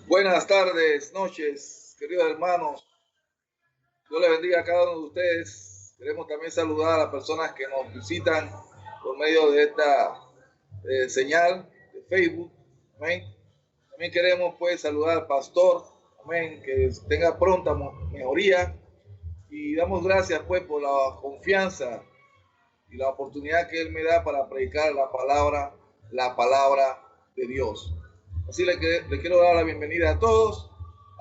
Buenas tardes, noches, queridos hermanos. Dios les bendiga a cada uno de ustedes. Queremos también saludar a las personas que nos visitan por medio de esta señal de Facebook. Amén. También queremos pues saludar al pastor. Amén. Que tenga pronta mejoría. Y damos gracias pues por la confianza y la oportunidad que él me da para predicar la palabra de Dios. Así le quiero dar la bienvenida a todos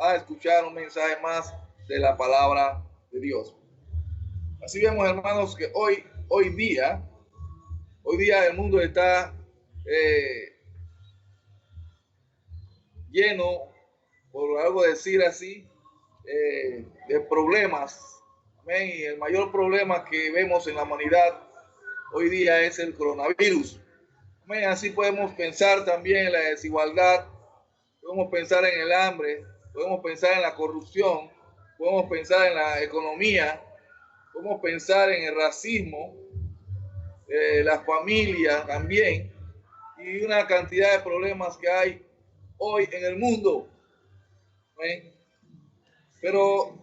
a escuchar un mensaje más de la palabra de Dios. Así vemos, hermanos, que hoy día el mundo está lleno, por algo decir así, de problemas. Amén. Y el mayor problema que vemos en la humanidad hoy día es el coronavirus. Amén. Así podemos pensar también en la desigualdad, podemos pensar en el hambre, podemos pensar en la corrupción, podemos pensar en la economía, podemos pensar en el racismo, la familia también, y una cantidad de problemas que hay hoy en el mundo. ¿Ven? Pero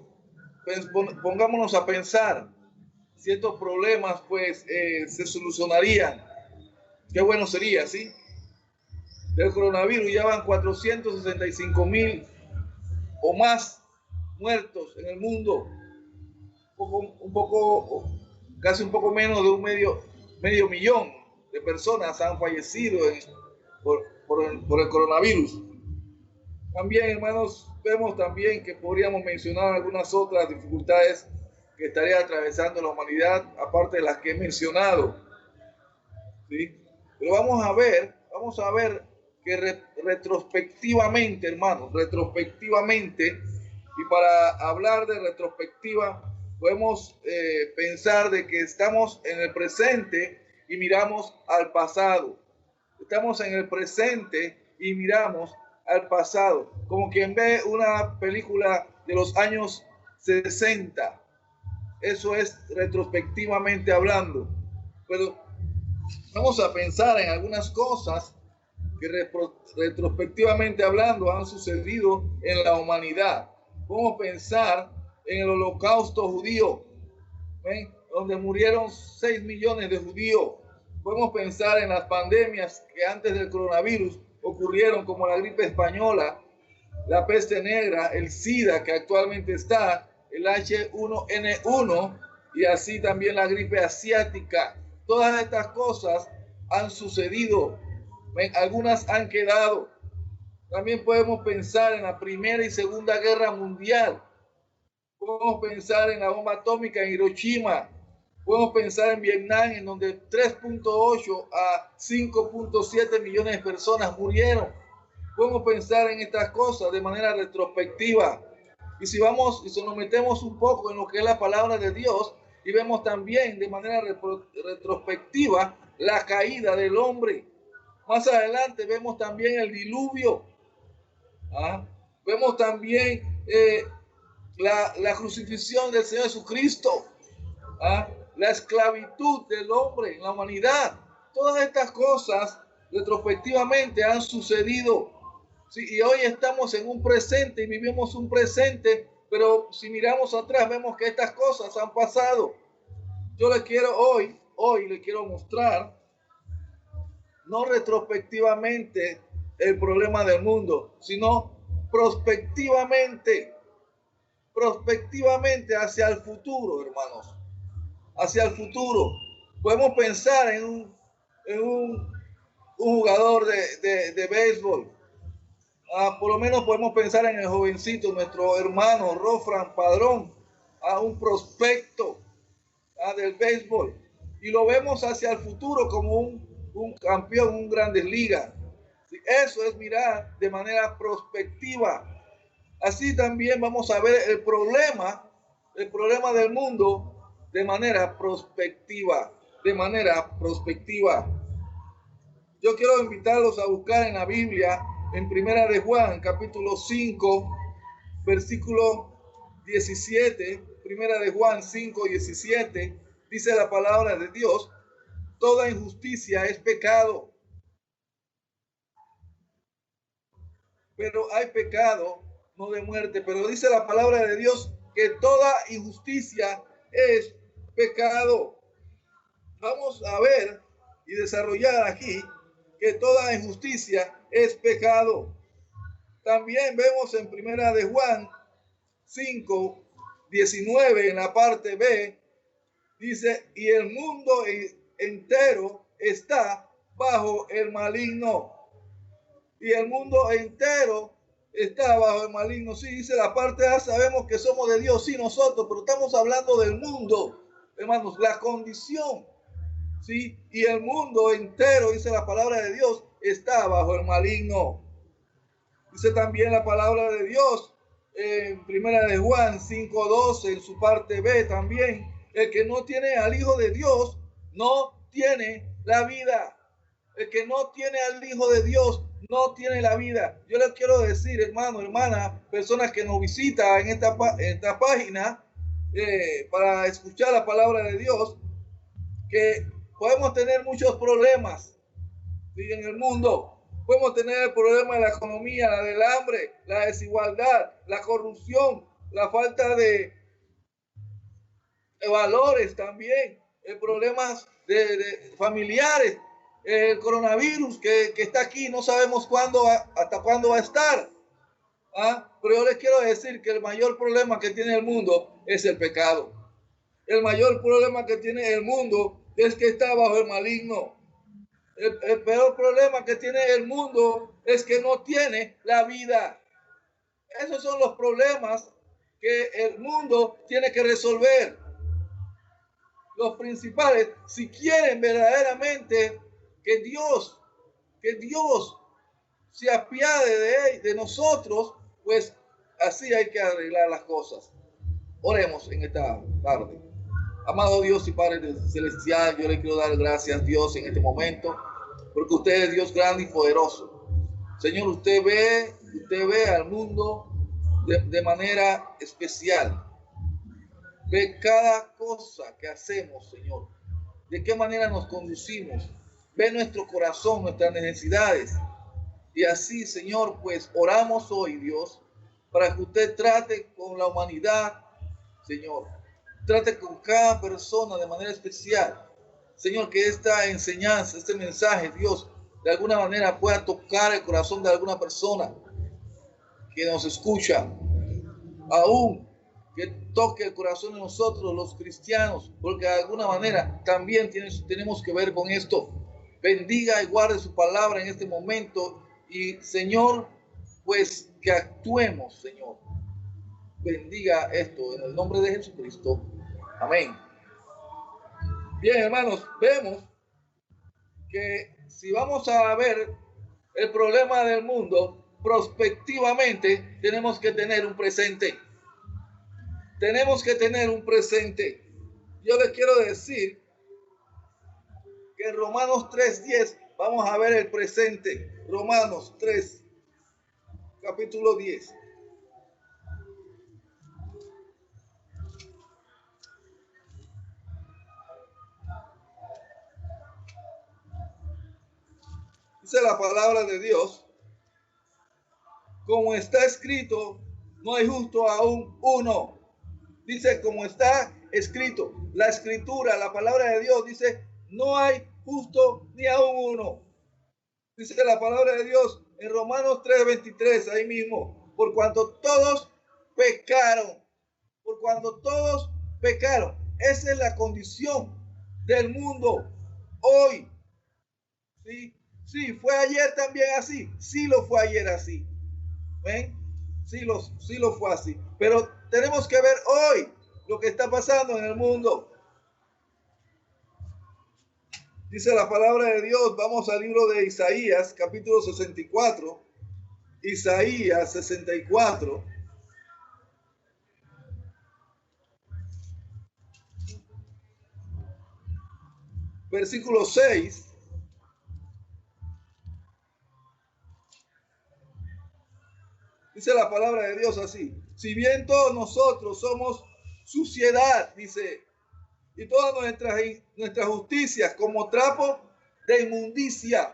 pues, pongámonos a pensar si estos problemas pues se solucionarían. Qué bueno sería, ¿sí? Del coronavirus ya van 465,000 o más muertos en el mundo. Casi un poco menos de medio millón de personas han fallecido por el coronavirus. También, hermanos, vemos también que podríamos mencionar algunas otras dificultades que estaría atravesando la humanidad, aparte de las que he mencionado. ¿Sí? Pero vamos a ver que retrospectivamente, hermanos, y para hablar de retrospectiva, podemos pensar de que estamos en el presente y miramos al pasado. Estamos en el presente y miramos al pasado, como quien ve una película de los años 60. Eso es retrospectivamente hablando. Pero vamos a pensar en algunas cosas que retrospectivamente hablando han sucedido en la humanidad. Podemos pensar en el holocausto judío, ¿ven? Donde murieron 6 millones de judíos. Podemos pensar en las pandemias que antes del coronavirus ocurrieron, como la gripe española, la peste negra, el SIDA que actualmente está, el H1N1 y así también la gripe asiática. Todas estas cosas han sucedido, algunas han quedado. También podemos pensar en la Primera y Segunda Guerra Mundial. Podemos pensar en la bomba atómica en Hiroshima. Podemos pensar en Vietnam, en donde 3.8 a 5.7 millones de personas murieron. Podemos pensar en estas cosas de manera retrospectiva. Y si nos metemos un poco en lo que es la palabra de Dios y vemos también de manera retrospectiva la caída del hombre. Más adelante vemos también el diluvio. Vemos también la crucifixión del Señor Jesucristo. La esclavitud del hombre en la humanidad. Todas estas cosas retrospectivamente han sucedido. Sí, y hoy estamos en un presente y vivimos un presente, pero si miramos atrás vemos que estas cosas han pasado. Yo le quiero hoy le quiero mostrar, no retrospectivamente el problema del mundo, sino prospectivamente hacia el futuro, hermanos, hacia el futuro. Podemos pensar en un jugador de béisbol. Por lo menos podemos pensar en el jovencito, nuestro hermano Rofran Padrón, un prospecto del béisbol. Y lo vemos hacia el futuro como un campeón, un Grandes Ligas. Eso es mirar de manera prospectiva. Así también vamos a ver el problema del mundo de manera prospectiva. Yo quiero invitarlos a buscar en la Biblia, en Primera de Juan, capítulo 5, versículo 17, Primera de Juan 5, 17, dice la palabra de Dios: toda injusticia es pecado. pero hay pecado, no de muerte. Pero dice la palabra de Dios que toda injusticia es pecado. Vamos a ver y desarrollar aquí que toda injusticia es pecado. También vemos en Primera de Juan 5:19 en la parte B, dice, y el mundo entero está bajo el maligno. Y el mundo entero está bajo el maligno. Sí, dice la parte A, sabemos que somos de Dios, sí, nosotros, pero estamos hablando del mundo, hermanos, la condición, sí, y el mundo entero, dice la palabra de Dios, está bajo el maligno. Dice también la palabra de Dios en Primera de Juan 5:12, en su parte B también, el que no tiene al Hijo de Dios no tiene la vida. El que no tiene al Hijo de Dios no tiene la vida. Yo les quiero decir, hermano, hermana, personas que nos visitan en esta página para escuchar la palabra de Dios, que podemos tener muchos problemas, ¿sí?, en el mundo. Podemos tener el problema de la economía, la del hambre, la desigualdad, la corrupción, la falta de valores también, problemas de familiares, el coronavirus que está aquí, no sabemos hasta cuándo va a estar. Pero yo les quiero decir que el mayor problema que tiene el mundo es el pecado. El mayor problema que tiene el mundo es que está bajo el maligno. El peor problema que tiene el mundo es que no tiene la vida. Esos son los problemas que el mundo tiene que resolver. Los principales, si quieren verdaderamente que Dios se apiade de nosotros, pues así hay que arreglar las cosas. Oremos en esta tarde. Amado Dios y Padre Celestial, yo le quiero dar gracias, Dios, en este momento, porque usted es Dios grande y poderoso. Señor, usted ve al mundo de manera especial. Ve cada cosa que hacemos, Señor. De qué manera nos conducimos. Ve nuestro corazón, nuestras necesidades. Y así, Señor, pues oramos hoy, Dios, para que usted trate con la humanidad, Señor. Trate con cada persona de manera especial. Señor, que esta enseñanza, este mensaje, Dios, de alguna manera pueda tocar el corazón de alguna persona que nos escucha. Aún que toque el corazón de nosotros, los cristianos, porque de alguna manera también tenemos que ver con esto. Bendiga y guarde su palabra en este momento. Y, Señor, pues que actuemos, Señor. Bendiga esto en el nombre de Jesucristo. Amén. Bien, hermanos, vemos que si vamos a ver el problema del mundo prospectivamente, tenemos que tener un presente. Tenemos que tener un presente. Yo les quiero decir que en Romanos 3:10 vamos a ver el presente. Romanos 3, capítulo 10. Dice la palabra de Dios, como está escrito, no hay justo aún uno. Dice, como está escrito, la escritura, la palabra de Dios dice, no hay justo ni aún uno. Dice la palabra de Dios en Romanos 3:23, ahí mismo, por cuanto todos pecaron, por cuanto todos pecaron. Esa es la condición del mundo hoy. ¿Sí? Sí, fue ayer también así. Sí lo fue ayer así. ¿Ven? Sí lo fue así. Pero tenemos que ver hoy lo que está pasando en el mundo. Dice la palabra de Dios, vamos al libro de Isaías, capítulo 64. Isaías 64. Versículo 6. Dice la palabra de Dios así. Si bien todos nosotros somos suciedad, dice, y todas nuestras justicias como trapo de inmundicia,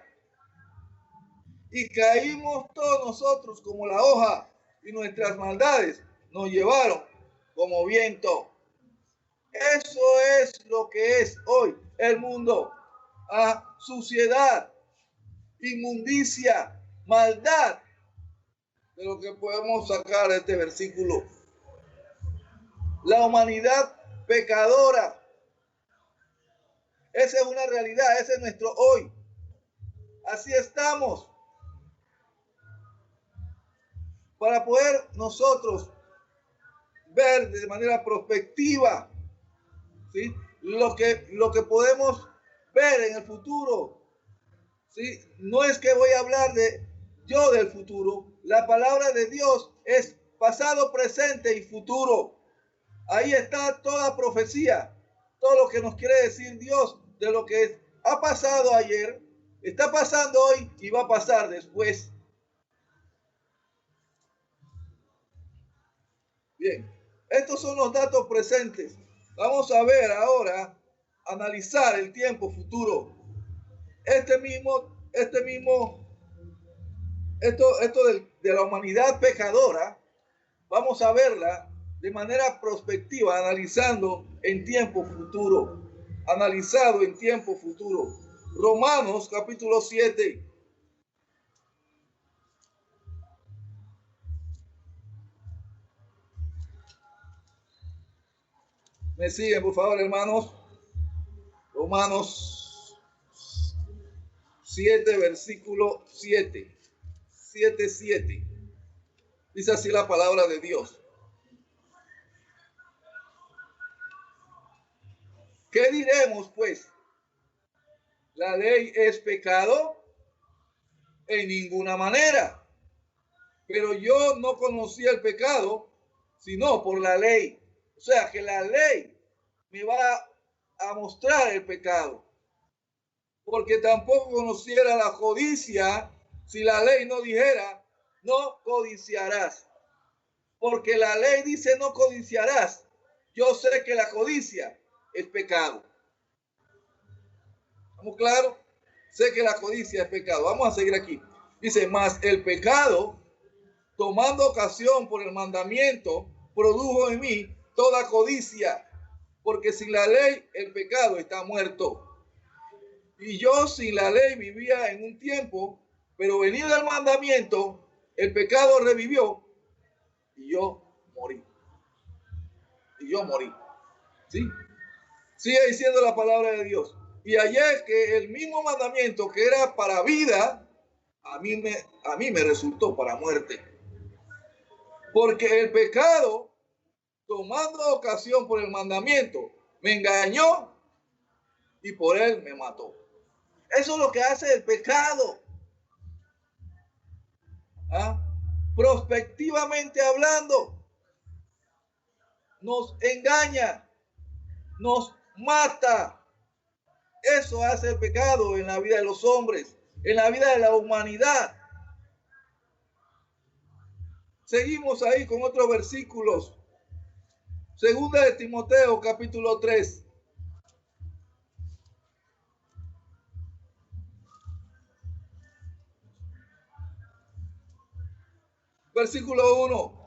y caímos todos nosotros como la hoja, y nuestras maldades nos llevaron como viento. Eso es lo que es hoy el mundo. Suciedad, inmundicia, maldad, de lo que podemos sacar de este versículo. La humanidad pecadora. Esa es una realidad, ese es nuestro hoy. Así estamos. Para poder nosotros ver de manera prospectiva, ¿sí?, lo que podemos ver en el futuro. ¿Sí? No es que voy a hablar yo del futuro. La palabra de Dios es pasado, presente y futuro. Ahí está toda profecía, todo lo que nos quiere decir Dios de lo que ha pasado ayer, está pasando hoy y va a pasar después. Bien, estos son los datos presentes. Vamos a ver ahora, analizar el tiempo futuro. Esto de la humanidad pecadora, vamos a verla de manera prospectiva, analizando en tiempo futuro. Analizado en tiempo futuro. Romanos capítulo 7. ¿Me siguen, por favor, hermanos? Romanos 7, versículo 7. 7:7. Dice así la palabra de Dios. ¿Qué diremos, pues? ¿La ley es pecado? En ninguna manera. Pero yo no conocía el pecado, sino por la ley. O sea, que la ley me va a mostrar el pecado. Porque tampoco conociera la codicia si la ley no dijera, no codiciarás. Porque la ley dice, no codiciarás. Yo sé que la codicia es pecado. ¿Estamos claros? Sé que la codicia es pecado. Vamos a seguir aquí. Dice, mas el pecado, tomando ocasión por el mandamiento, produjo en mí toda codicia, porque sin la ley el pecado está muerto. Y yo sin la ley vivía en un tiempo, pero venido el mandamiento, el pecado revivió y yo morí. Y yo morí. ¿Sí? Sigue diciendo la palabra de Dios. Y ayer que el mismo mandamiento que era para vida, a mí me resultó para muerte. Porque el pecado, tomando ocasión por el mandamiento, me engañó y por él me mató. Eso es lo que hace el pecado. Prospectivamente hablando, nos engaña, nos mata. Eso hace el pecado en la vida de los hombres, en la vida de la humanidad. Seguimos ahí con otros versículos. Segunda de Timoteo, capítulo 3. Versículo 1.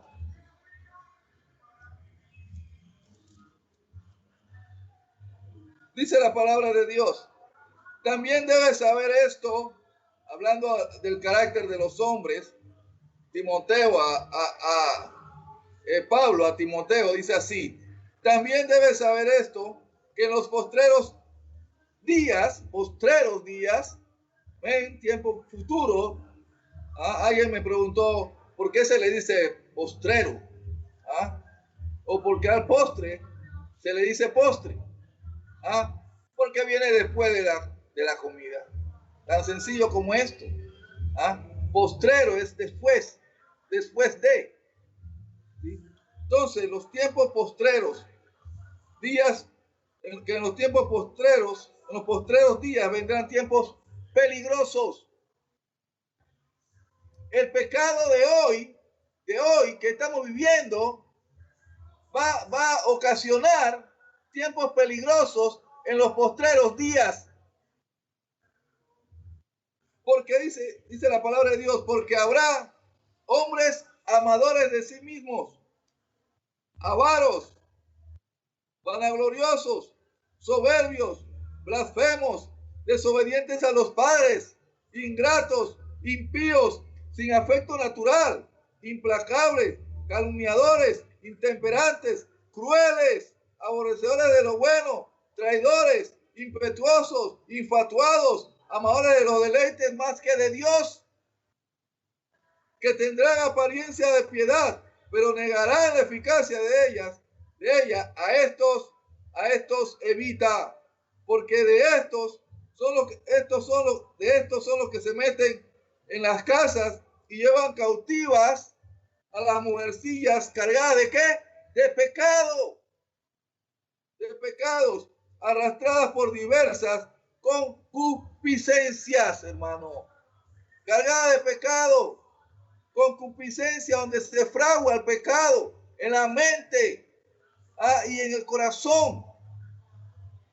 Dice la palabra de Dios. También debes saber esto, hablando del carácter de los hombres. Timoteo Pablo a Timoteo dice así: también debes saber esto, que en los postreros días, en tiempo futuro, alguien me preguntó por qué se le dice postrero, o por qué al postre se le dice postre, porque viene después de la comida, tan sencillo como esto. Postrero es después de. ¿Sí? Entonces, los tiempos postreros, días, en los postreros días vendrán tiempos peligrosos. El pecado de hoy que estamos viviendo, va a ocasionar tiempos peligrosos en los postreros días. Porque dice la palabra de Dios, porque habrá hombres amadores de sí mismos, avaros, vanagloriosos, soberbios, blasfemos, desobedientes a los padres, ingratos, impíos, sin afecto natural, implacables, calumniadores, intemperantes, crueles, aborrecedores de lo bueno, traidores, impetuosos, infatuados, amadores de los deleites más que de Dios, que tendrán apariencia de piedad, pero negarán la eficacia de ella. A estos evita, porque de estos son los que se meten en las casas y llevan cautivas a las mujercillas cargadas ¿de qué? De pecado, de pecados, arrastradas por diversas concupiscencias, hermano, cargadas de pecado, concupiscencia, donde se fragua el pecado en la mente y en el corazón.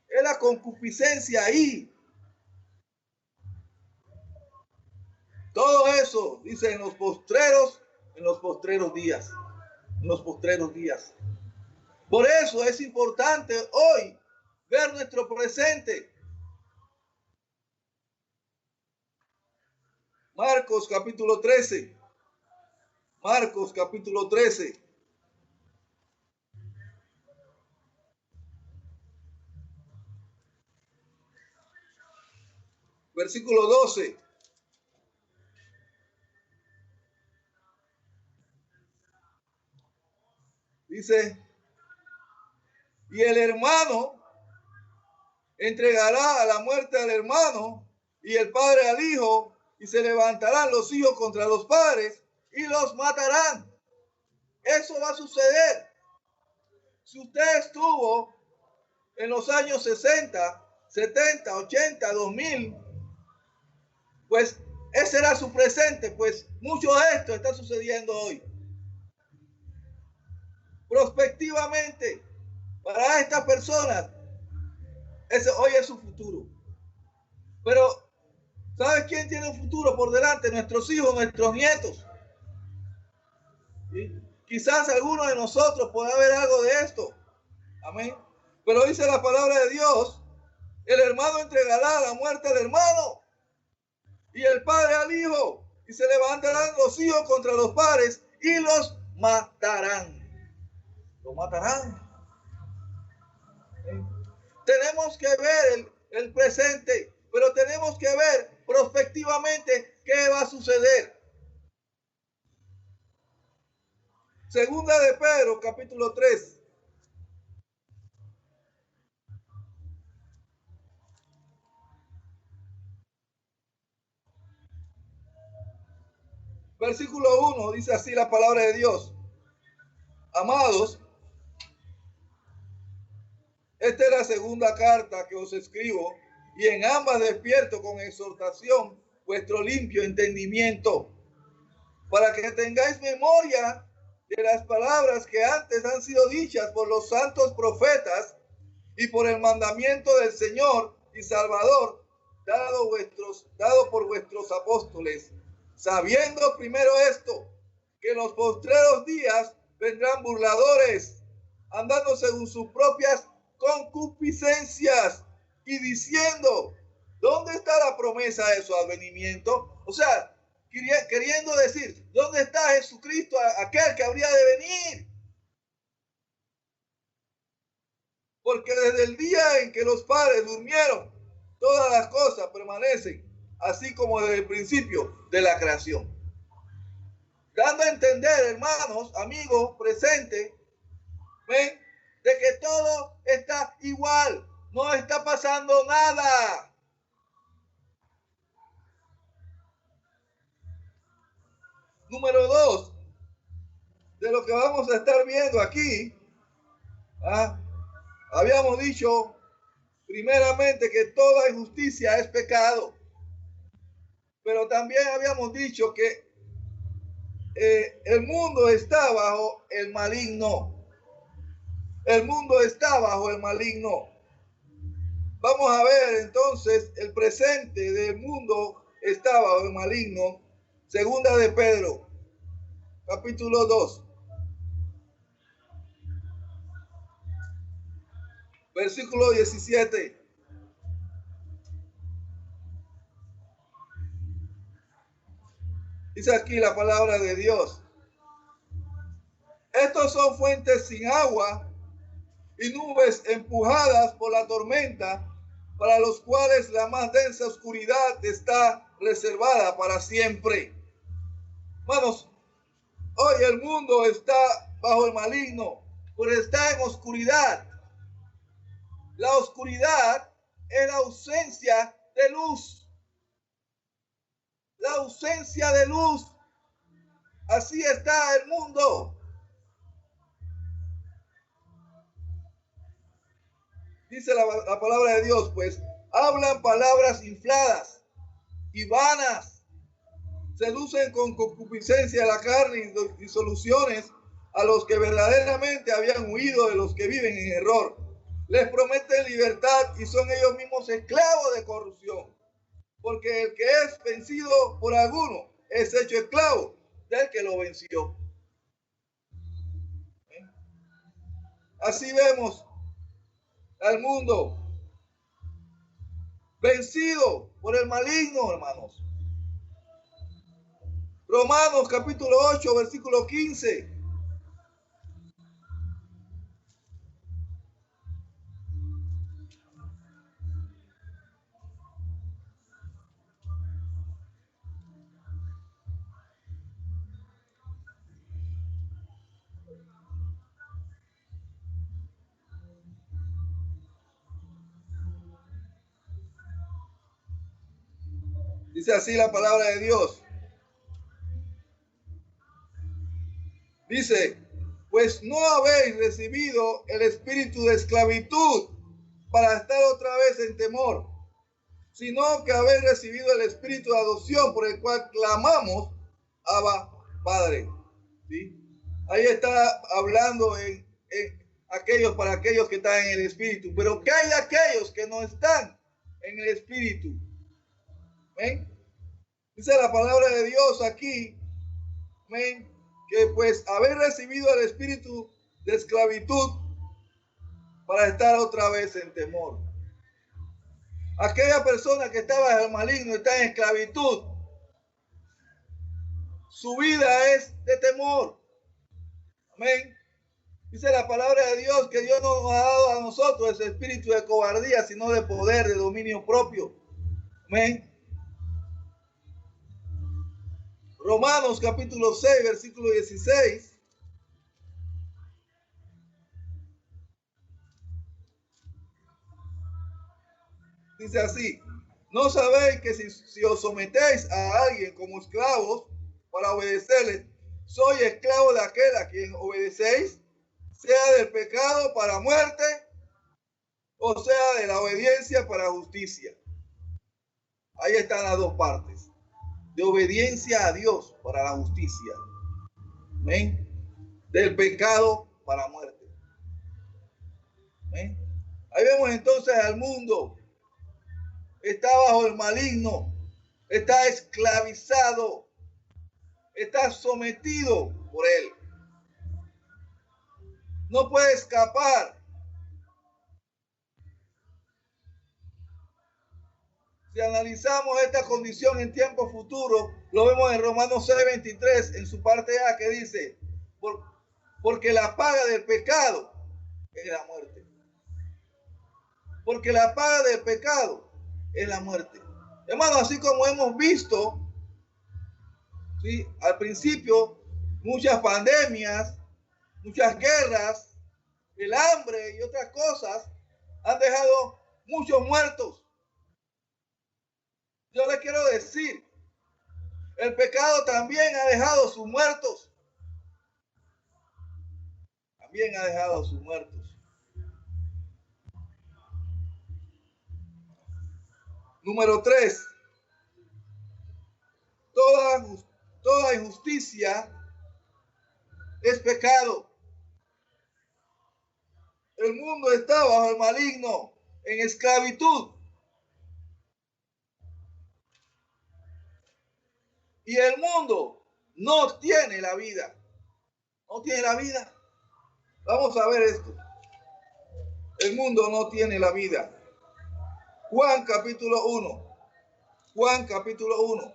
Es la concupiscencia ahí. Todo eso, dice, en los postreros días. En los postreros días. Por eso es importante hoy ver nuestro presente. Marcos capítulo 13. Marcos capítulo 13. Versículo 12. Dice, y el hermano entregará a la muerte al hermano y el padre al hijo, y se levantarán los hijos contra los padres y los matarán. Eso va a suceder. Si usted estuvo en los años 60, 70, 80, 2000, pues ese era su presente, pues mucho de esto está sucediendo hoy. Prospectivamente, para estas personas, hoy es su futuro. Pero, ¿sabes quién tiene un futuro por delante? Nuestros hijos, nuestros nietos. ¿Sí? Quizás alguno de nosotros pueda ver algo de esto. Amén. Pero dice la palabra de Dios, el hermano entregará a la muerte al hermano y el padre al hijo, y se levantarán los hijos contra los padres y los matarán. Lo matarán. ¿Sí? Tenemos que ver el presente, pero tenemos que ver prospectivamente qué va a suceder. Segunda de Pedro, capítulo 3. Versículo 1, dice así la palabra de Dios. Amados, esta es la segunda carta que os escribo, y en ambas despierto con exhortación vuestro limpio entendimiento, para que tengáis memoria de las palabras que antes han sido dichas por los santos profetas y por el mandamiento del Señor y Salvador dado por vuestros apóstoles, sabiendo primero esto, que en los postreros días vendrán burladores, andando según sus propias concupiscencias y diciendo, ¿dónde está la promesa de su advenimiento? O sea, queriendo decir, ¿dónde está Jesucristo, aquel que habría de venir? Porque desde el día en que los padres durmieron, todas las cosas permanecen, así como desde el principio de la creación. Dando a entender, hermanos, amigos, presentes, ¿ven? De que todo está igual, no está pasando nada. Número 2, de lo que vamos a estar viendo aquí, habíamos dicho primeramente que toda injusticia es pecado, pero también habíamos dicho que el mundo está bajo el maligno. El mundo está bajo el maligno. Vamos a ver entonces el presente del mundo está bajo el maligno. Segunda de Pedro, capítulo 2, versículo 17. Dice aquí la palabra de Dios. Estos son fuentes sin agua y nubes empujadas por la tormenta, para los cuales la más densa oscuridad está reservada para siempre. Hermanos, hoy el mundo está bajo el maligno, pero está en oscuridad. La oscuridad es la ausencia de luz. La ausencia de luz. Así está el mundo. Dice la palabra de Dios, pues hablan palabras infladas y vanas. Seducen con concupiscencia la carne y soluciones a los que verdaderamente habían huido de los que viven en error. Les prometen libertad y son ellos mismos esclavos de corrupción. Porque el que es vencido por alguno es hecho esclavo del que lo venció. Así vemos al mundo vencido por el maligno, hermanos. Romanos capítulo 8, versículo 15. Dice así la palabra de Dios. Dice, pues no habéis recibido el espíritu de esclavitud para estar otra vez en temor, sino que habéis recibido el espíritu de adopción por el cual clamamos, Abba, Padre. ¿Sí? Ahí está hablando para aquellos que están en el espíritu. Pero ¿qué hay de aquellos que no están en el espíritu? ¿Ven? Dice la palabra de Dios aquí, ¿ven? Que pues habéis recibido el espíritu de esclavitud para estar otra vez en temor. Aquella persona que estaba en el maligno está en esclavitud. Su vida es de temor. Amén. Dice la palabra de Dios que Dios no nos ha dado a nosotros ese espíritu de cobardía, sino de poder, de dominio propio. Amén. Romanos capítulo 6, versículo 16. Dice así, ¿no sabéis que si os sometéis a alguien como esclavos para obedecerle, soy esclavo de aquel a quien obedecéis, sea del pecado para muerte o sea de la obediencia para justicia? Ahí están las dos partes. De obediencia a Dios para la justicia. ¿Amén? Del pecado para muerte. ¿Amén? Ahí vemos entonces al mundo. Está bajo el maligno. Está esclavizado. Está sometido por él. No puede escapar. Si analizamos esta condición en tiempo futuro, lo vemos en Romanos 6:23, en su parte A, que dice, porque la paga del pecado es la muerte. Porque la paga del pecado es la muerte. Hermano, así como hemos visto, ¿sí? Al principio, muchas pandemias, muchas guerras, el hambre y otras cosas han dejado muchos muertos. Yo le quiero decir, el pecado también ha dejado sus muertos. También ha dejado sus muertos. Número 3. Toda injusticia es pecado. El mundo está bajo el maligno, en esclavitud. y el mundo no tiene la vida. No tiene la vida. Vamos a ver esto. El mundo no tiene la vida. Juan capítulo 1. Juan capítulo 1.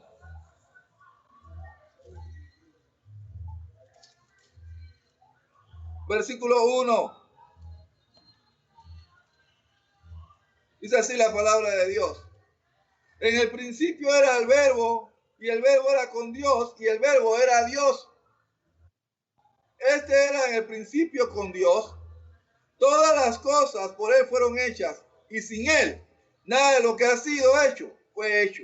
Versículo 1. Dice así la palabra de Dios. En el principio era el verbo, y el verbo era con Dios, y el verbo era Dios. Este era en el principio con Dios. Todas las cosas por él fueron hechas, y sin él nada de lo que ha sido hecho fue hecho.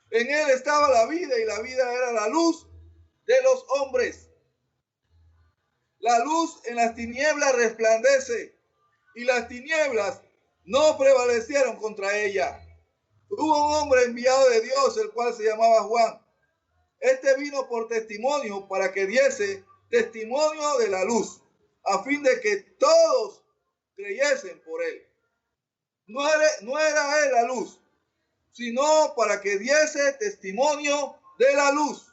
En él estaba la vida, y la vida era la luz de los hombres. La luz en las tinieblas resplandece, y las tinieblas no prevalecieron contra ella. Hubo un hombre enviado de Dios, el cual se llamaba Juan. Este vino por testimonio, para que diese testimonio de la luz, a fin de que todos creyesen por él. No era él la luz, sino para que diese testimonio de la luz.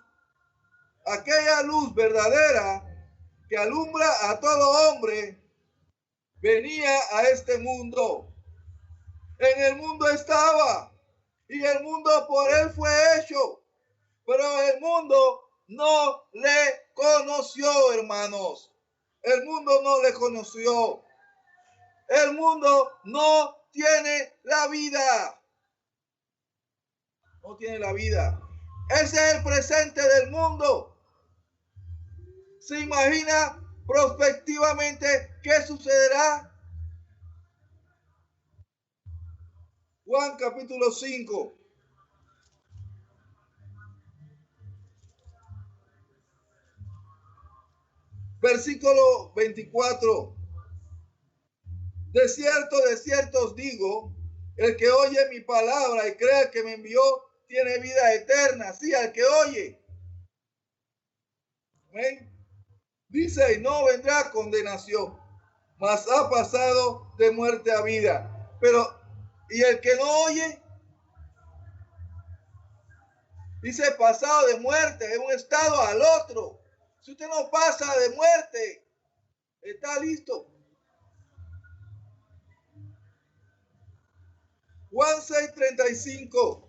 Aquella luz verdadera que alumbra a todo hombre venía a este mundo. En el mundo estaba, y el mundo por él fue hecho, pero el mundo no le conoció, hermanos. El mundo no le conoció. El mundo no tiene la vida. No tiene la vida. Ese es el presente del mundo. ¿Se imagina prospectivamente qué sucederá? Juan capítulo 5. Versículo 24. De cierto os digo, el que oye mi palabra y cree que me envió, tiene vida eterna. Sí, al que oye. ¿Ven? Dice, y no vendrá condenación, mas ha pasado de muerte a vida. Pero, ¿y el que no oye? Dice, pasado de muerte, de un estado al otro. Si usted no pasa de muerte, está listo. Juan 6:35.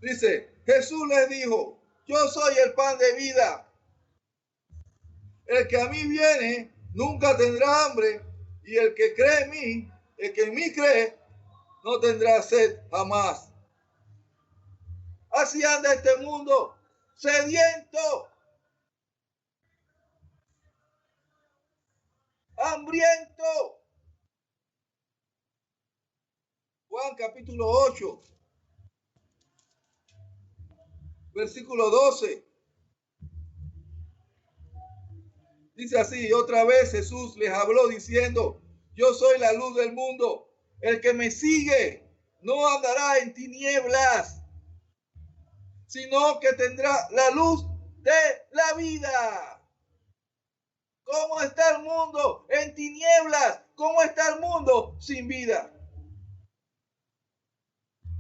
Dice, Jesús les dijo, yo soy el pan de vida. El que a mí viene nunca tendrá hambre, y el que cree en mí, el que en mí cree, no tendrá sed jamás. Así anda este mundo, sediento, hambriento. Juan capítulo 8, versículo 12. Dice así, otra vez Jesús les habló diciendo, yo soy la luz del mundo. El que me sigue no andará en tinieblas, sino que tendrá la luz de la vida. ¿Cómo está el mundo? En tinieblas. ¿Cómo está el mundo? Sin vida.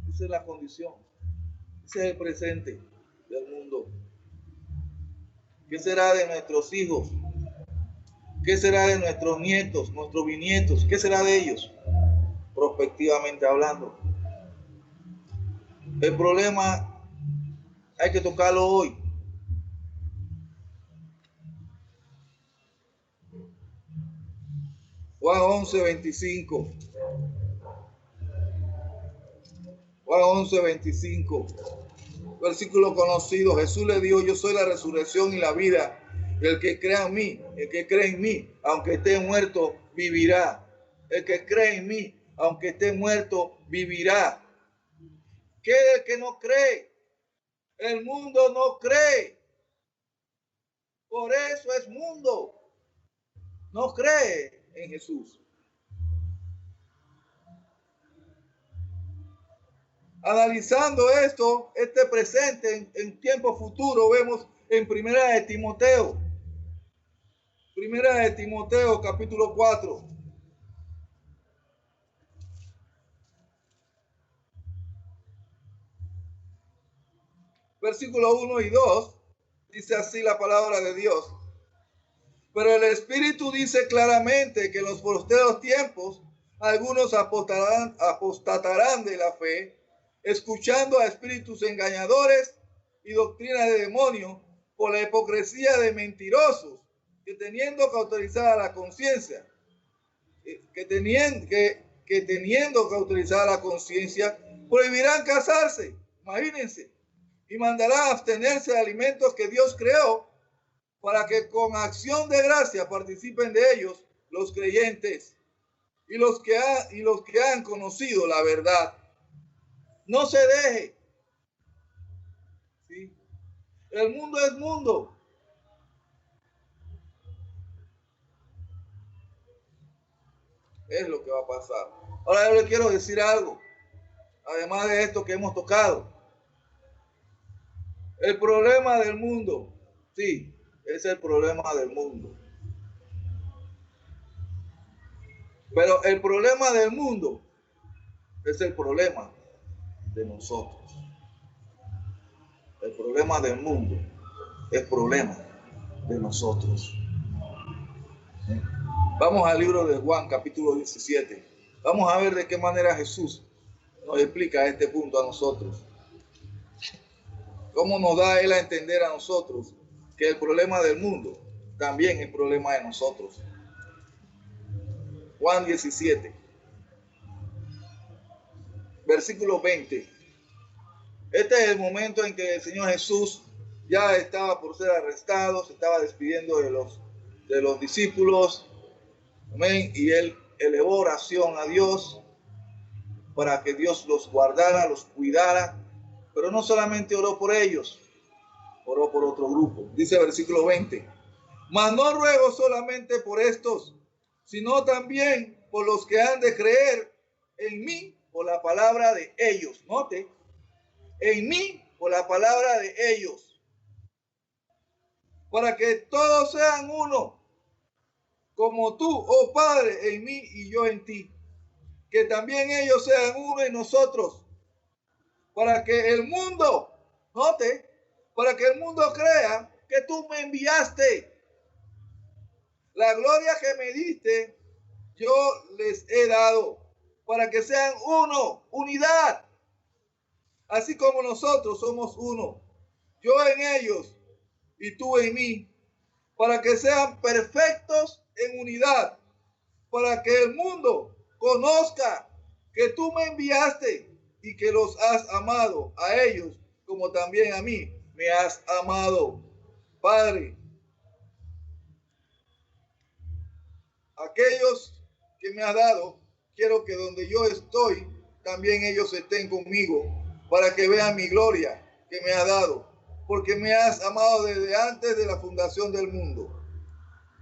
Esa es la condición. Ese es el presente del mundo. ¿Qué será de nuestros hijos? ¿Qué será de nuestros nietos, nuestros bisnietos? ¿Qué será de ellos? Prospectivamente hablando. El problema hay que tocarlo hoy. Juan 11:25. Juan 11:25. Versículo conocido. Jesús le dijo, yo soy la resurrección y la vida. El que crea en mí, el que cree en mí, aunque esté muerto, vivirá. El que cree en mí, aunque esté muerto, vivirá. ¿Qué es el que no cree? El mundo no cree. Por eso es mundo. No cree en Jesús. Analizando esto, este presente en tiempo futuro, vemos en Primera de Timoteo capítulo 4. versículos 1 y 2, dice así la palabra de Dios. Pero el Espíritu dice claramente que en los postreros tiempos algunos apostatarán de la fe, escuchando a espíritus engañadores y doctrinas de demonios por la hipocresía de mentirosos, que teniendo cauterizada la conciencia, teniendo cauterizada la conciencia, prohibirán casarse, imagínense, y mandarán abstenerse de alimentos que Dios creó, para que con acción de gracia participen de ellos los creyentes y los que han conocido la verdad. No se deje. ¿Sí? El mundo es mundo. Es lo que va a pasar. Ahora yo le quiero decir algo, además de esto que hemos tocado. El problema del mundo, sí, es el problema del mundo. Pero el problema del mundo es el problema de nosotros. El problema del mundo es problema de nosotros. Vamos al libro de Juan, capítulo 17. Vamos a ver de qué manera Jesús nos explica este punto a nosotros. Cómo nos da Él a entender a nosotros que el problema del mundo también es problema de nosotros. Juan 17, versículo 20. Este es el momento en que el Señor Jesús ya estaba por ser arrestado, se estaba despidiendo de los discípulos. Amén. Y Él elevó oración a Dios para que Dios los guardara, los cuidara. Pero no solamente oró por ellos, oró por otro grupo. Dice el versículo 20. Mas no ruego solamente por estos, sino también por los que han de creer en mí por la palabra de ellos. Note, en mí por la palabra de ellos. Para que todos sean uno, como tú, oh Padre, en mí y yo en ti. Que también ellos sean uno en nosotros. Para que el mundo, note, para que el mundo crea que tú me enviaste. La gloria que me diste, yo les he dado, para que sean uno, unidad. Así como nosotros somos uno, yo en ellos y tú en mí, para que sean perfectos en unidad, para que el mundo conozca que tú me enviaste y que los has amado a ellos como también a mí me has amado. Padre, aquellos que me has dado, quiero que donde yo estoy, también ellos estén conmigo, para que vean mi gloria que me has dado, porque me has amado desde antes de la fundación del mundo.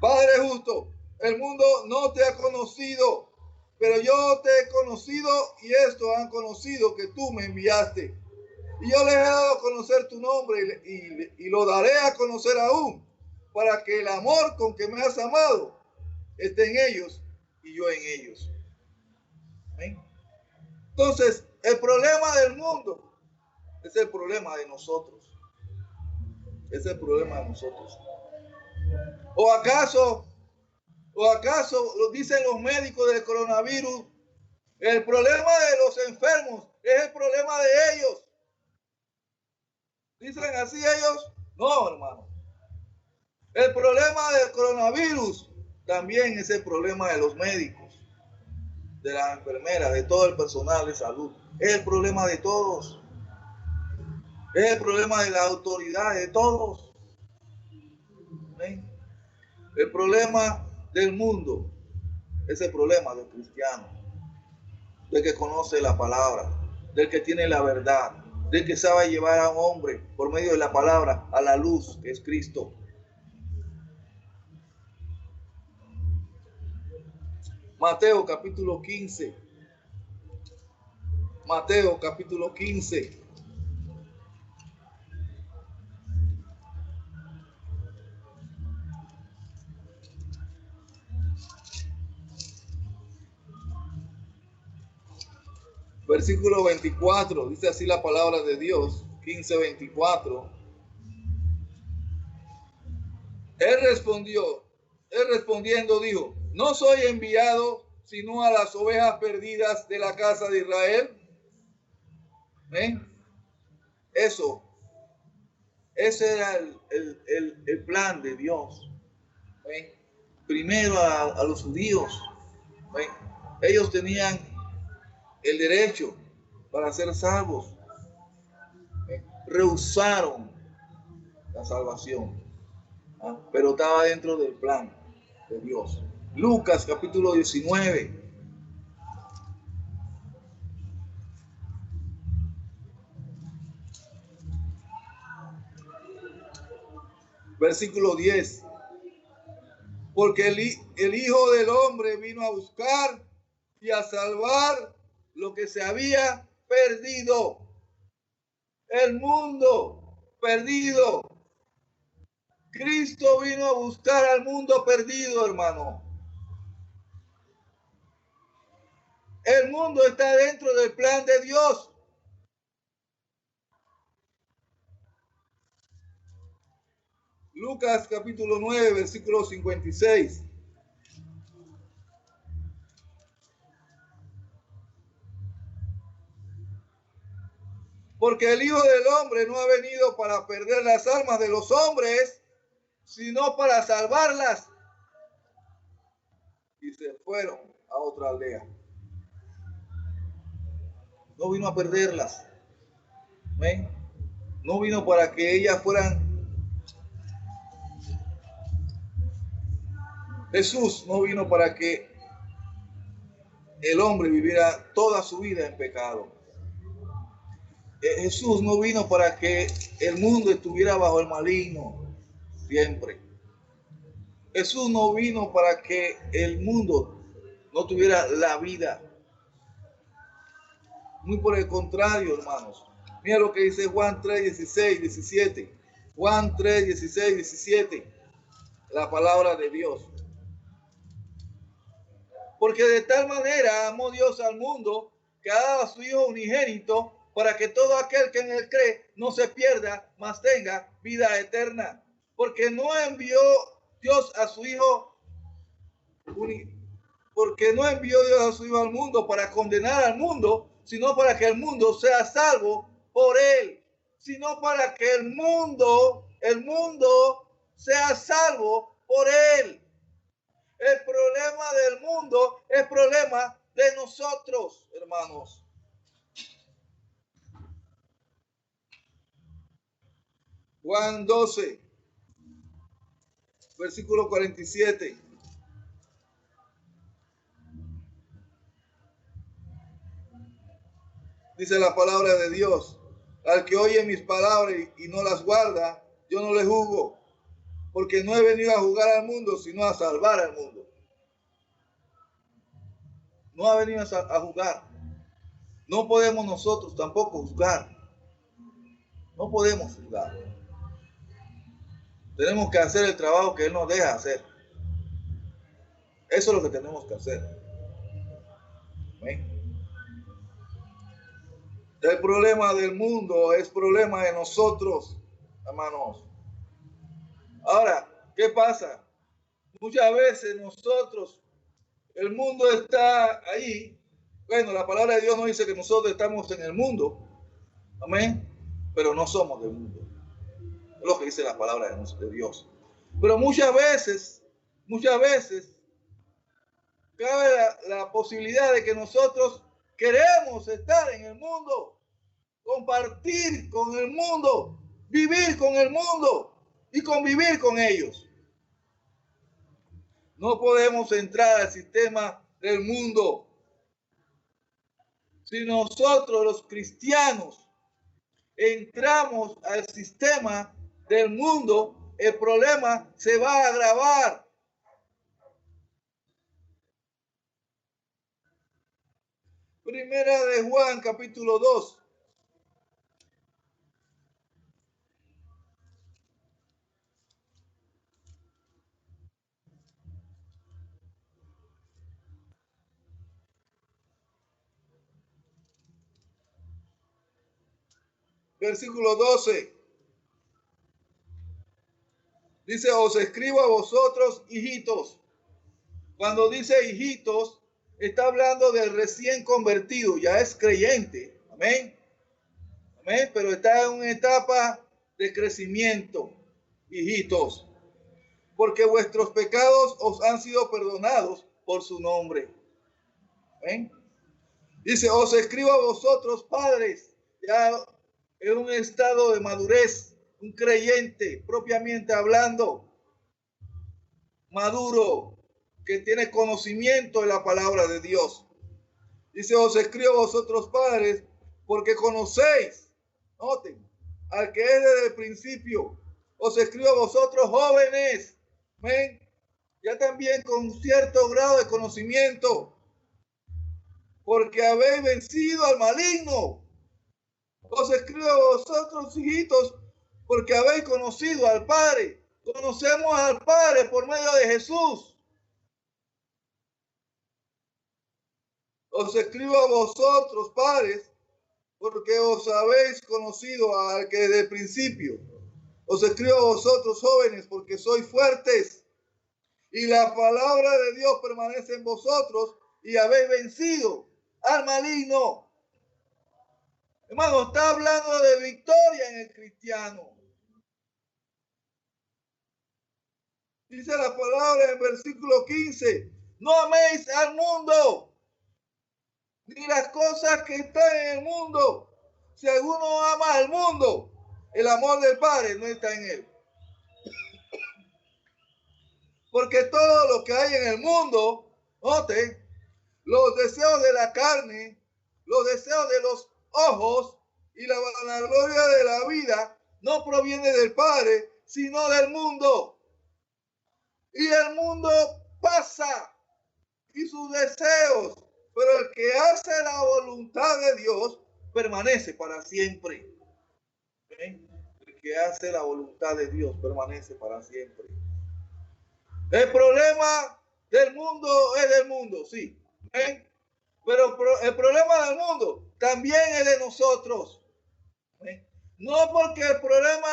Padre justo, el mundo no te ha conocido, pero yo te he conocido y estos han conocido que tú me enviaste. Y yo les he dado a conocer tu nombre y lo daré a conocer aún, para que el amor con que me has amado esté en ellos y yo en ellos. ¿Amén? Entonces, el problema del mundo es el problema de nosotros. Es el problema de nosotros. ¿O acaso lo dicen los médicos del coronavirus? El problema de los enfermos es el problema de ellos. ¿Dicen así ellos? No, hermano. El problema del coronavirus también es el problema de los médicos, de las enfermeras, de todo el personal de salud. Es el problema de todos. Es el problema de las autoridades, de todos. ¿Ven? El problema del mundo es el problema del cristiano, del que conoce la palabra, del que tiene la verdad, del que sabe llevar a un hombre por medio de la palabra a la luz que es Cristo. Mateo capítulo 15. Mateo capítulo 15. Versículo 24, dice así la palabra de Dios. 15:24. Él respondiendo dijo, ¿no soy enviado sino a las ovejas perdidas de la casa de Israel? Ese era el plan de Dios. Primero a los judíos. Ellos tenían el derecho para ser salvos. Rehusaron la salvación, pero estaba dentro del plan de Dios. Lucas capítulo 19. Versículo 10. Porque el Hijo del Hombre vino a buscar y a salvar lo que se había perdido. El mundo perdido. Cristo vino a buscar al mundo perdido, hermano. El mundo está dentro del plan de Dios. Lucas capítulo 9, versículo 56. Porque el Hijo del Hombre no ha venido para perder las almas de los hombres, sino para salvarlas. Y se fueron a otra aldea. No vino a perderlas. ¿Ven? No vino para que ellas fueran. Jesús no vino para que el hombre viviera toda su vida en pecado. Jesús no vino para que el mundo estuviera bajo el maligno siempre. Jesús no vino para que el mundo no tuviera la vida. Muy por el contrario, hermanos. Mira lo que dice Juan 3, 16, 17. Juan 3, 16, 17. La palabra de Dios. Porque de tal manera amó Dios al mundo que ha dado a su Hijo unigénito para que todo aquel que en él cree no se pierda, mas tenga vida eterna. Porque no envió Dios a su Hijo porque no envió Dios a su Hijo al mundo para condenar al mundo, sino para que el mundo sea salvo por él. Sino para que el mundo sea salvo por él. El problema del mundo es problema de nosotros, hermanos. Juan 12, versículo 47. Dice la palabra de Dios, al que oye mis palabras y no las guarda, yo no le juzgo, porque no he venido a juzgar al mundo, sino a salvar al mundo. No ha venido a juzgar. No podemos nosotros tampoco juzgar. No podemos juzgar. Tenemos que hacer el trabajo que Él nos deja hacer. Eso es lo que tenemos que hacer. ¿Ven? El problema del mundo es problema de nosotros, hermanos. Ahora, ¿qué pasa? Muchas veces nosotros, el mundo está ahí. Bueno, la palabra de Dios nos dice que nosotros estamos en el mundo. Amén. Pero no somos del mundo. Es lo que dice la palabra de Dios. Pero muchas veces, cabe la posibilidad de que nosotros queremos estar en el mundo, compartir con el mundo, vivir con el mundo y convivir con ellos. No podemos entrar al sistema del mundo. Si nosotros los cristianos entramos al sistema del mundo, el problema se va a agravar. Primera de Juan, capítulo 2. versículo 12. Dice, os escribo a vosotros, hijitos. Cuando dice hijitos, está hablando del recién convertido, ya es creyente. Amén. Amén. Pero está en una etapa de crecimiento, hijitos. Porque vuestros pecados os han sido perdonados por su nombre. Amén. Dice, os escribo a vosotros, padres, ya en un estado de madurez, un creyente, propiamente hablando, maduro, que tiene conocimiento de la palabra de Dios. Dice, os escribo a vosotros, padres, porque conocéis, noten, al que es desde el principio. Os escribo a vosotros, jóvenes, ¿ven? Ya también con cierto grado de conocimiento, porque habéis vencido al maligno. Os escribo a vosotros, hijitos, porque habéis conocido al Padre. Conocemos al Padre por medio de Jesús. Os escribo a vosotros, padres, porque os habéis conocido al que desde el principio. Os escribo a vosotros, jóvenes, porque sois fuertes y la palabra de Dios permanece en vosotros y habéis vencido al maligno. Hermano, está hablando de victoria en el cristiano. Dice la palabra en el versículo 15, no améis al mundo, ni las cosas que están en el mundo. Si alguno ama al mundo, el amor del Padre no está en él. Porque todo lo que hay en el mundo, note, los deseos de la carne, los deseos de los ojos y la vanagloria de la vida, no proviene del Padre, sino del mundo. Y el mundo pasa y sus deseos, pero el que hace la voluntad de Dios permanece para siempre. ¿Ven? El que hace la voluntad de Dios permanece para siempre. El problema del mundo es del mundo, sí. ¿Ven? Pero el problema del mundo también es de nosotros. ¿Ven? No porque el problema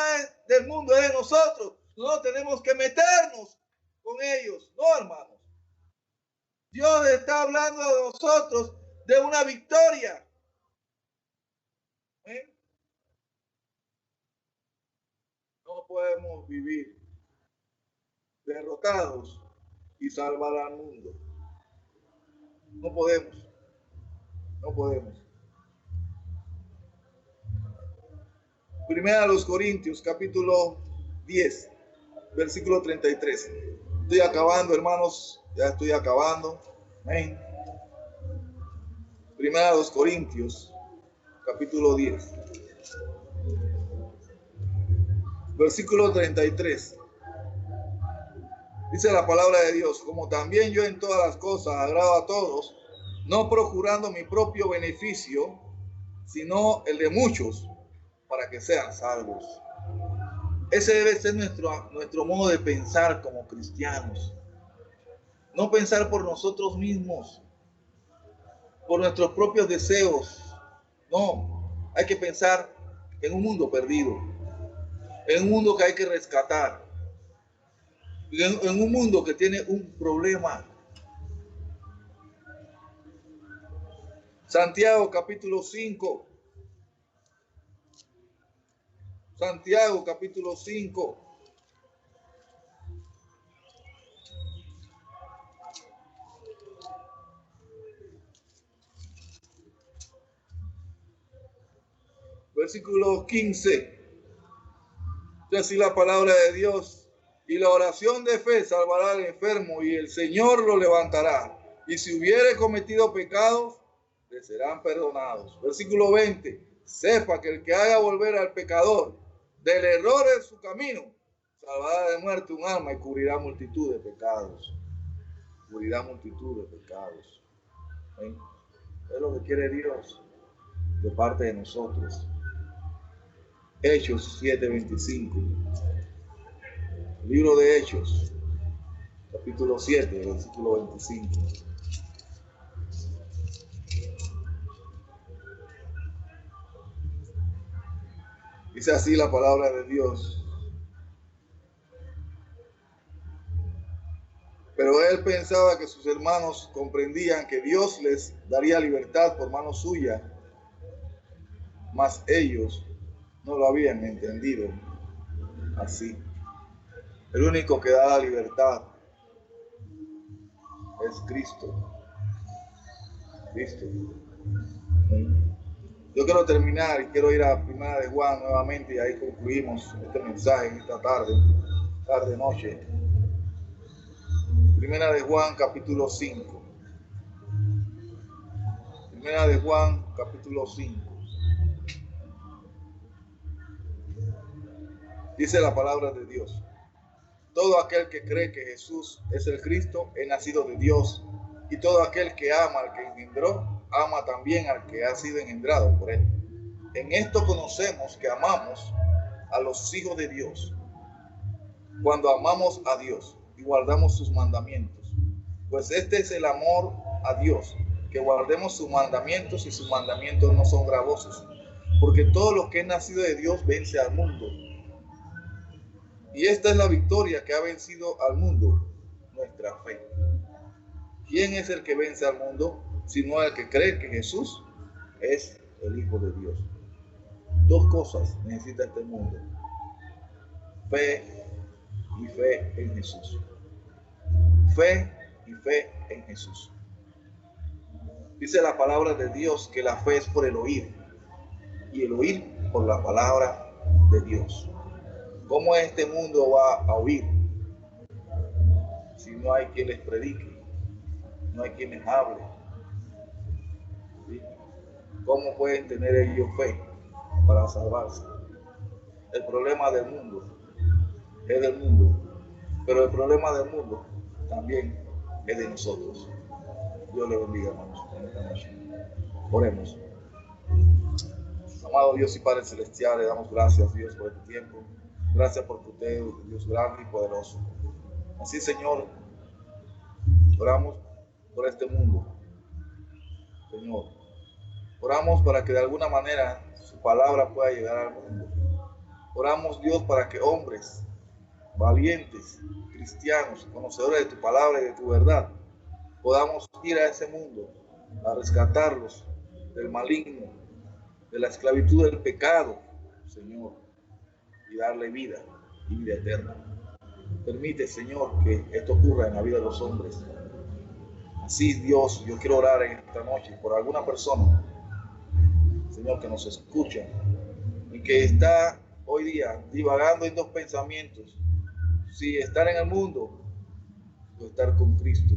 del mundo es de nosotros, no tenemos que meternos con ellos, no, hermanos. Dios está hablando a nosotros de una victoria. ¿Eh? No podemos vivir derrotados y salvar al mundo. No podemos. No podemos. Primera a los Corintios, capítulo 10, versículo 33. Estoy acabando, hermanos. Ya estoy acabando. Amén. Primera a los Corintios, capítulo 10. Versículo 33. Dice la palabra de Dios, como también yo en todas las cosas agrado a todos, no procurando mi propio beneficio, sino el de muchos, para que sean salvos. Ese debe ser nuestro modo de pensar como cristianos. No pensar por nosotros mismos, por nuestros propios deseos. No, hay que pensar en un mundo perdido, en un mundo que hay que rescatar, en un mundo que tiene un problema. Santiago capítulo 5. Santiago capítulo 5. Versículo 15. Así la palabra de Dios. Y la oración de fe salvará al enfermo y el Señor lo levantará. Y si hubiere cometido pecados, le serán perdonados. Versículo 20. Sepa que el que haga volver al pecador del error en su camino, salvará de muerte un alma y cubrirá multitud de pecados. Cubrirá multitud de pecados. ¿Ven? Es lo que quiere Dios de parte de nosotros. Hechos 7:25. Libro de Hechos, capítulo 7, versículo 25. Dice así la palabra de Dios. Pero él pensaba que sus hermanos comprendían que Dios les daría libertad por mano suya, mas ellos no lo habían entendido así. El único que da la libertad es Cristo. Cristo. Yo quiero terminar y quiero ir a Primera de Juan nuevamente y ahí concluimos este mensaje en esta tarde, noche. Primera de Juan, capítulo 5. Primera de Juan, capítulo 5. Dice la palabra de Dios. Todo aquel que cree que Jesús es el Cristo es nacido de Dios, y todo aquel que ama al que engendró, ama también al que ha sido engendrado por él. En esto conocemos que amamos a los hijos de Dios, cuando amamos a Dios y guardamos sus mandamientos. Pues este es el amor a Dios, que guardemos sus mandamientos, y sus mandamientos no son gravosos, porque todo lo que es nacido de Dios vence al mundo. Y esta es la victoria que ha vencido al mundo, nuestra fe. ¿Quién es el que vence al mundo? Sino el que cree que Jesús es el Hijo de Dios. Dos cosas necesita este mundo: fe y fe en Jesús. Fe y fe en Jesús. Dice la palabra de Dios que la fe es por el oír, y el oír por la palabra de Dios. ¿Cómo este mundo va a oír si no hay quien les predique, no hay quien les hable? ¿Sí? ¿Cómo pueden tener ellos fe para salvarse? El problema del mundo es del mundo, pero el problema del mundo también es de nosotros. Dios le bendiga, hermanos, en esta noche. Oremos. Amado Dios y Padre Celestial, le damos gracias, Dios, por este tiempo. Gracias por tu dedo, Dios grande y poderoso. Así, Señor, oramos por este mundo. Señor, oramos para que de alguna manera su palabra pueda llegar al mundo. Oramos, Dios, para que hombres valientes, cristianos, conocedores de tu palabra y de tu verdad, podamos ir a ese mundo a rescatarlos del maligno, de la esclavitud del pecado, Señor, y darle vida y vida eterna. Permite, Señor, que esto ocurra en la vida de los hombres. Así, Dios, yo quiero orar en esta noche por alguna persona, Señor, que nos escucha y que está hoy día divagando en dos pensamientos: si estar en el mundo o estar con Cristo.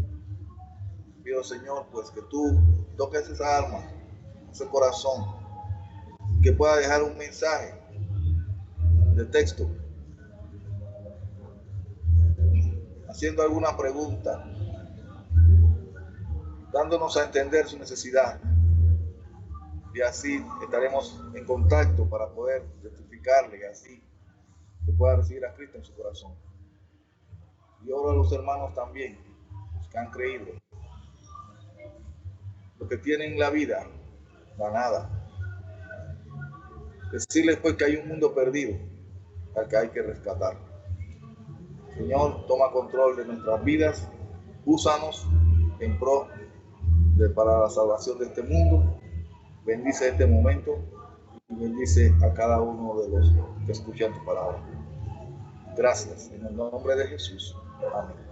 Pido, Señor, pues que tú toques esa alma, ese corazón, que pueda dejar un mensaje de texto, haciendo alguna pregunta, dándonos a entender su necesidad, y así estaremos en contacto para poder testificarle, y así que pueda recibir a Cristo en su corazón. Y oro a los hermanos también, los que han creído, los que tienen la vida ganada. Decirles pues que hay un mundo perdido al que hay que rescatar. Señor, toma control de nuestras vidas, úsanos en pro para la salvación de este mundo. Bendice este momento y bendice a cada uno de los que escuchan tu palabra. Gracias, en el nombre de Jesús. Amén.